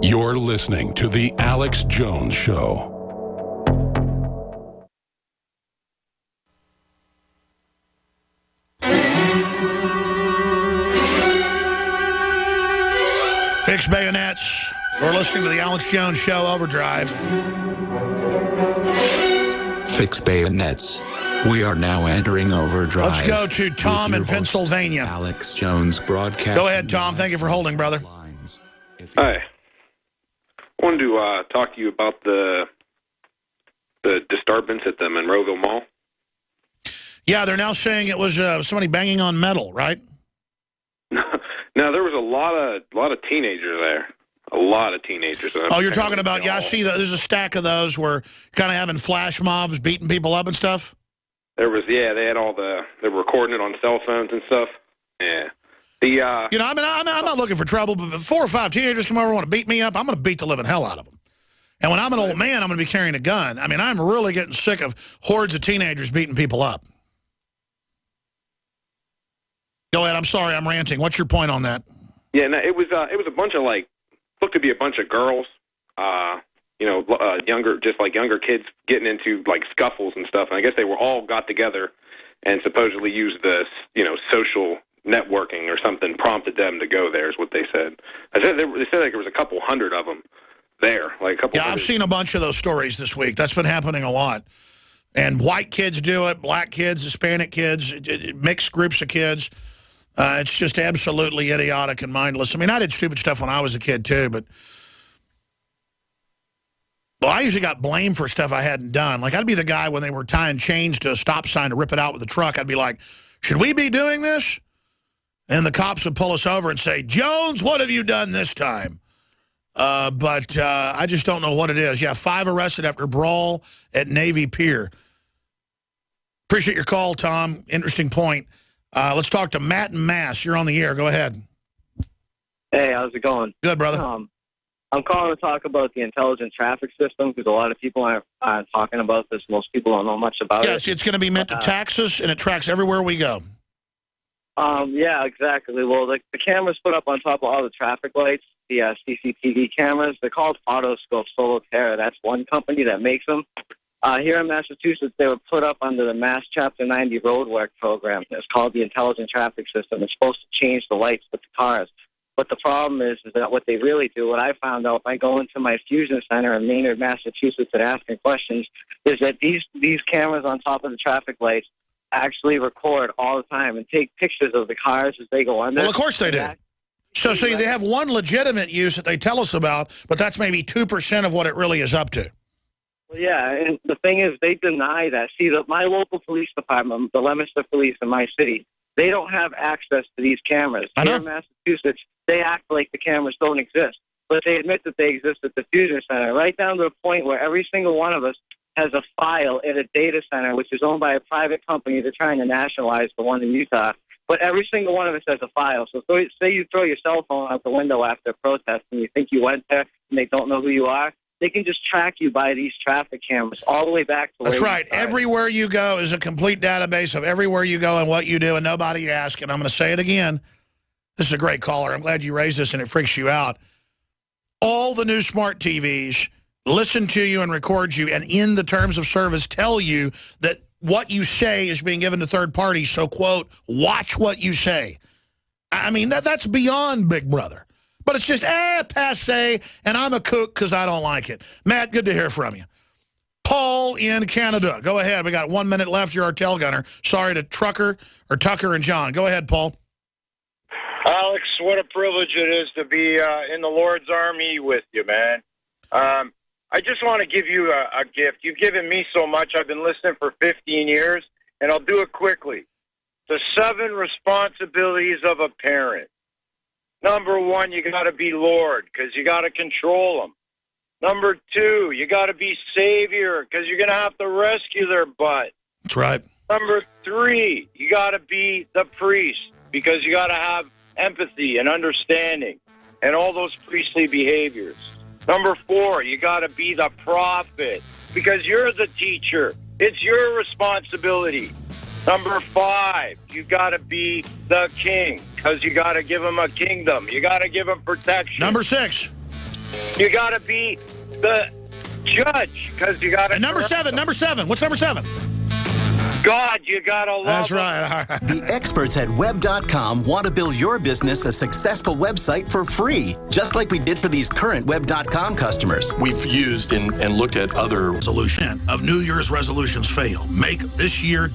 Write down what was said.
You're listening to The Alex Jones Show. Fixed bayonets. We're listening to The Alex Jones Show Overdrive. Fixed bayonets. We are now entering overdrive. Let's go to Tom in Pennsylvania. Alex Jones broadcast. Go ahead, Tom. Thank you for holding, brother. Hi. I wanted to talk to you about the disturbance at the Monroeville Mall. Yeah, they're now saying it was somebody banging on metal, right? No, there was a lot of teenagers there. A lot of teenagers. Oh, you're talking about, yeah, I see that. There's a stack of those where kind of having flash mobs, beating people up and stuff. There was, yeah, they had they were recording it on cell phones and stuff. Yeah. You know, I'm not looking for trouble, but if 4 or 5 teenagers come over and want to beat me up, I'm going to beat the living hell out of them. And when I'm an old man, I'm going to be carrying a gun. I mean, I'm really getting sick of hordes of teenagers beating people up. Go ahead. I'm sorry, I'm ranting. What's your point on that? Yeah, no, it was a bunch of looked to be a bunch of girls, younger kids getting into scuffles and stuff. And I guess they were all got together and supposedly used the social networking or something prompted them to go there, is what they said. They said there was a couple hundred of them there, Yeah, I've seen a bunch of those stories this week. That's been happening a lot. And white kids do it, black kids, Hispanic kids, mixed groups of kids. It's just absolutely idiotic and mindless. I mean, I did stupid stuff when I was a kid, too, but I usually got blamed for stuff I hadn't done. I'd be the guy when they were tying chains to a stop sign to rip it out with a truck. I'd be like, should we be doing this? And the cops would pull us over and say, Jones, what have you done this time? But I just don't know what it is. Yeah, 5 arrested after brawl at Navy Pier. Appreciate your call, Tom. Interesting point. Let's talk to Matt in Mass. You're on the air. Go ahead. Hey, how's it going? Good, brother. I'm calling to talk about the intelligent traffic system because a lot of people aren't talking about this. Most people don't know much about it. Yes, it's going to be meant to tax us, and it tracks everywhere we go. Yeah, exactly. Well, the cameras put up on top of all the traffic lights, the CCTV cameras, they're called Autoscope Soloterra. That's one company that makes them. Here in Massachusetts, they were put up under the Mass Chapter 90 roadwork program. It's called the Intelligent Traffic System. It's supposed to change the lights with the cars. But the problem is that what they really do, what I found out by going to my Fusion Center in Maynard, Massachusetts, and asking questions, is that these cameras on top of the traffic lights actually record all the time and take pictures of the cars as they go under. Well, of course they do. So they have one legitimate use that they tell us about, but that's maybe 2% of what it really is up to. Well, yeah, and the thing is, they deny that. See, my local police department, the Leominster Police in my city, they don't have access to these cameras. Here in Massachusetts, they act like the cameras don't exist, but they admit that they exist at the Fusion Center, right down to the point where every single one of us has a file at a data center, which is owned by a private company. They're trying to nationalize the one in Utah. But every single one of us has a file. So say you throw your cell phone out the window after a protest and you think you went there and they don't know who you are, they can just track you by these traffic cameras all the way back to where That's right. Everywhere you go is a complete database of everywhere you go and what you do, and nobody asks. And I'm going to say it again. This is a great caller. I'm glad you raised this and it freaks you out. All the new smart TVs listen to you and record you, and in the terms of service tell you that what you say is being given to third parties. So, quote, watch what you say. I mean, that's beyond Big Brother. But it's just, passe, and I'm a kook because I don't like it. Matt, good to hear from you. Paul in Canada. Go ahead. We got 1 minute left. You're our tail gunner. Sorry to Tucker and John. Go ahead, Paul. Alex, what a privilege it is to be in the Lord's army with you, man. I just want to give you a gift. You've given me so much. I've been listening for 15 years, and I'll do it quickly. The 7 responsibilities of a parent. Number 1, you got to be Lord because you got to control them. Number 2, you got to be Savior because you're going to have to rescue their butt. That's right. Number 3, you got to be the priest because you got to have empathy and understanding and all those priestly behaviors. Number 4, you got to be the prophet because you're the teacher. It's your responsibility. Number 5, you got to be the king because you got to give him a kingdom. You got to give him protection. Number 6. You got to be the judge because you got to. And number seven. What's number 7? God, you got to love That's him. right. All right. The experts at Web.com want to build your business a successful website for free, just like we did for these current Web.com customers. We've used and looked at other Resolution of New Year's resolutions fail. Make this year